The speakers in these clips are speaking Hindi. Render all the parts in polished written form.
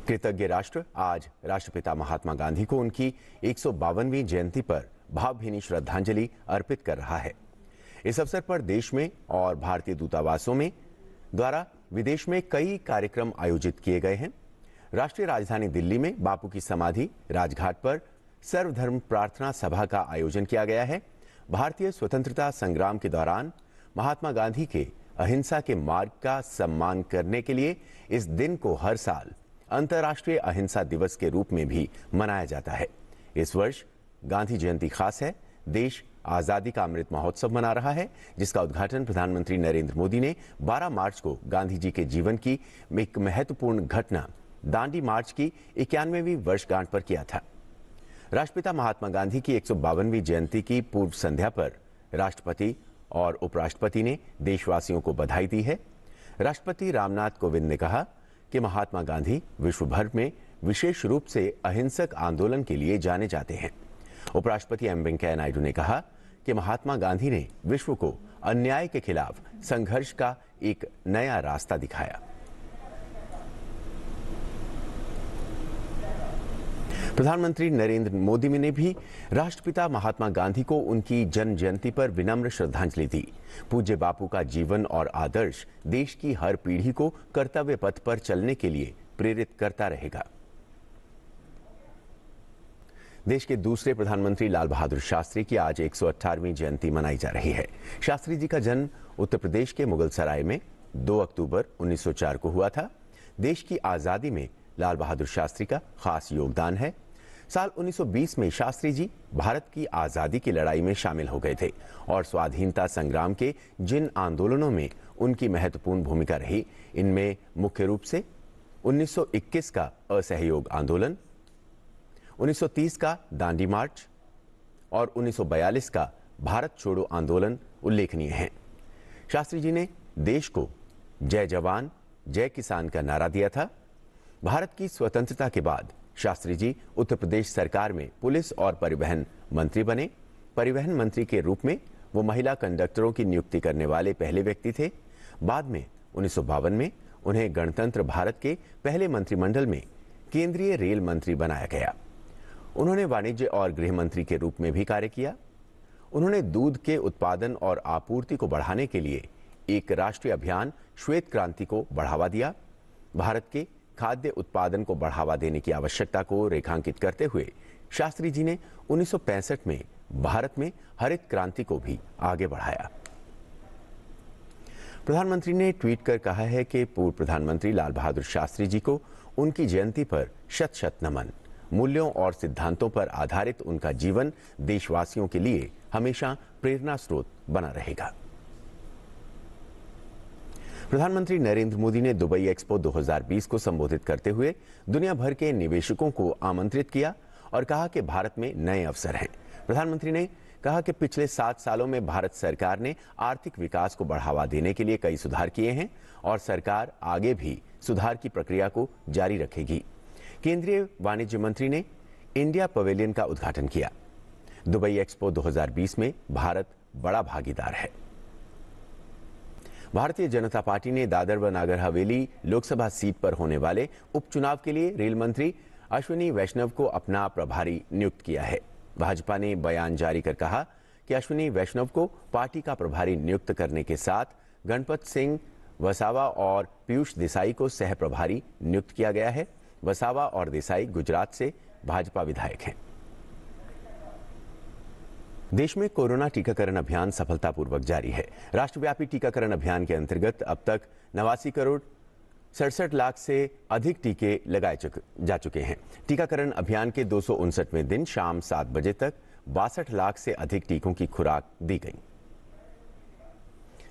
कृतज्ञ राष्ट्र आज राष्ट्रपिता महात्मा गांधी को उनकी 152वीं जयंती पर भावभीनी श्रद्धांजलि अर्पित कर रहा है। इस अवसर पर देश में और भारतीय दूतावासों में द्वारा विदेश में कई कार्यक्रम आयोजित किए गए हैं। राष्ट्रीय राजधानी दिल्ली में बापू की समाधि राजघाट पर सर्वधर्म प्रार्थना सभा का आयोजन किया गया है। भारतीय स्वतंत्रता संग्राम के दौरान महात्मा गांधी के अहिंसा के मार्ग का सम्मान करने के लिए इस दिन को हर साल अंतर्राष्ट्रीय अहिंसा दिवस के रूप में भी मनाया जाता है। इस वर्ष गांधी जयंती खास है। देश आजादी का अमृत महोत्सव मना रहा है, जिसका उद्घाटन प्रधानमंत्री नरेंद्र मोदी ने 12 मार्च को गांधी जी के जीवन की एक महत्वपूर्ण घटना दांडी मार्च की 91वीं वर्षगांठ पर किया था। राष्ट्रपिता महात्मा गांधी की 152वीं जयंती की पूर्व संध्या पर राष्ट्रपति और उपराष्ट्रपति ने देशवासियों को बधाई दी है। राष्ट्रपति रामनाथ कोविंद ने कहा कि महात्मा गांधी विश्व भर में विशेष रूप से अहिंसक आंदोलन के लिए जाने जाते हैं। उपराष्ट्रपति एम वेंकैया नायडू ने कहा कि महात्मा गांधी ने विश्व को अन्याय के खिलाफ संघर्ष का एक नया रास्ता दिखाया। प्रधानमंत्री नरेंद्र मोदी ने भी राष्ट्रपिता महात्मा गांधी को उनकी जन्म जयंती पर विनम्र श्रद्धांजलि दी। पूज्य बापू का जीवन और आदर्श देश की हर पीढ़ी को कर्तव्य पथ पर चलने के लिए प्रेरित करता रहेगा। देश के दूसरे प्रधानमंत्री लाल बहादुर शास्त्री की आज 118वीं जयंती मनाई जा रही है। शास्त्री जी का जन्म उत्तर प्रदेश के मुगलसराय में 2 अक्टूबर 1904 को हुआ था। देश की आजादी में लाल बहादुर शास्त्री का खास योगदान है। साल 1920 में शास्त्री जी भारत की आजादी की लड़ाई में शामिल हो गए थे और स्वाधीनता संग्राम के जिन आंदोलनों में उनकी महत्वपूर्ण भूमिका रही, इनमें मुख्य रूप से 1921 का असहयोग आंदोलन, 1930 का दांडी मार्च और 1942 का भारत छोड़ो आंदोलन उल्लेखनीय हैं। शास्त्री जी ने देश को जय जवान जय किसान का नारा दिया था। भारत की स्वतंत्रता के बाद शास्त्री जी उत्तर प्रदेश सरकार में पुलिस और परिवहन मंत्री बने। परिवहन मंत्री के रूप में वो महिला कंडक्टरों की नियुक्ति करने वाले पहले व्यक्ति थे। बाद में 1952 में उन्हें गणतंत्र भारत के पहले मंत्रिमंडल में केंद्रीय रेल मंत्री बनाया गया। उन्होंने वाणिज्य और गृह मंत्री के रूप में भी कार्य किया। उन्होंने दूध के उत्पादन और आपूर्ति को बढ़ाने के लिए एक राष्ट्रीय अभियान श्वेत क्रांति को बढ़ावा दिया। भारत के खाद्य उत्पादन को बढ़ावा देने की आवश्यकता को रेखांकित करते हुए शास्त्री जी ने 1965 में भारत में हरित क्रांति को भी आगे बढ़ाया। प्रधानमंत्री ने ट्वीट कर कहा है कि पूर्व प्रधानमंत्री लाल बहादुर शास्त्री जी को उनकी जयंती पर शत शत नमन। मूल्यों और सिद्धांतों पर आधारित उनका जीवन देशवासियों के लिए हमेशा प्रेरणा स्रोत बना रहेगा। प्रधानमंत्री नरेंद्र मोदी ने दुबई एक्सपो 2020 को संबोधित करते हुए दुनिया भर के निवेशकों को आमंत्रित किया और कहा कि भारत में नए अवसर हैं। प्रधानमंत्री ने कहा कि पिछले 7 सालों में भारत सरकार ने आर्थिक विकास को बढ़ावा देने के लिए कई सुधार किए हैं और सरकार आगे भी सुधार की प्रक्रिया को जारी रखेगी। केंद्रीय वाणिज्य मंत्री ने इंडिया पवेलियन का उद्घाटन किया। दुबई एक्सपो 2020 में भारत बड़ा भागीदार है। भारतीय जनता पार्टी ने दादर व नागर हवेली लोकसभा सीट पर होने वाले उपचुनाव के लिए रेल मंत्री अश्विनी वैष्णव को अपना प्रभारी नियुक्त किया है। भाजपा ने बयान जारी कर कहा कि अश्विनी वैष्णव को पार्टी का प्रभारी नियुक्त करने के साथ गणपत सिंह वसावा और पीयूष देसाई को सह प्रभारी नियुक्त किया गया है। वसावा और देसाई गुजरात से भाजपा विधायक हैं। देश में कोरोना टीकाकरण अभियान सफलतापूर्वक जारी है। राष्ट्रव्यापी टीकाकरण अभियान के अंतर्गत अब तक 89 करोड़ 67 लाख से अधिक टीके लगाए जा चुके हैं। टीकाकरण अभियान के 259वें दिन शाम 7 बजे तक 62 लाख से अधिक टीकों की खुराक दी गई।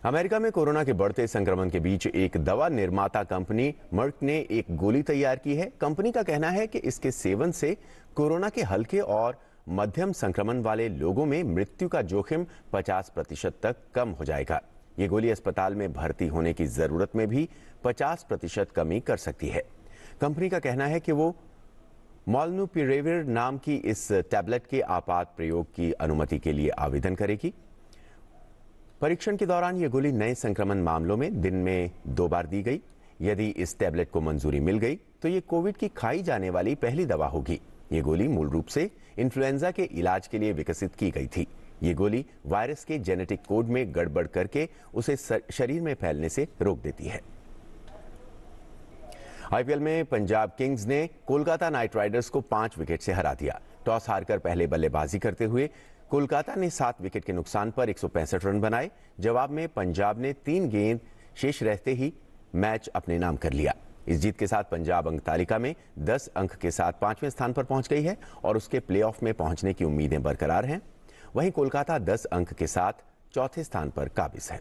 अमेरिका में कोरोना के बढ़ते संक्रमण के बीच एक दवा निर्माता कंपनी मर्क ने एक गोली तैयार की है। कंपनी का कहना है कि इसके सेवन से कोरोना के हल्के और मध्यम संक्रमण वाले लोगों में मृत्यु का जोखिम 50% तक कम हो जाएगा। ये गोली अस्पताल में भर्ती होने की जरूरत में भी 50% कमी कर सकती है। कंपनी का कहना है कि वो मॉलनुपिरेविर नाम की इस टैबलेट के आपात प्रयोग की अनुमति के लिए आवेदन करेगी। परीक्षण के दौरान ये गोली नए संक्रमण मामलों में दिन में 2 बार दी गई। यदि इस टैबलेट को मंजूरी मिल गई तो ये कोविड की खाई जाने वाली पहली दवा होगी। ये गोली मूल रूप से इन्फ्लुएंजा के इलाज के लिए विकसित की गई थी। ये गोली वायरस के जेनेटिक कोड में गड़बड़ करके उसे शरीर में फैलने से रोक देती है। आईपीएल में पंजाब किंग्स ने कोलकाता नाइट राइडर्स को 5 विकेट से हरा दिया। टॉस हारकर पहले बल्लेबाजी करते हुए कोलकाता ने 7 विकेट के नुकसान पर 165 रन बनाए। जवाब में पंजाब ने 3 गेंद शेष रहते ही मैच अपने नाम कर लिया। इस जीत के साथ पंजाब अंक तालिका में 10 अंक के साथ 5वें स्थान पर पहुंच गई है और उसके प्लेऑफ में पहुंचने की उम्मीदें बरकरार हैं। वहीं कोलकाता 10 अंक के साथ चौथे स्थान पर काबिज है।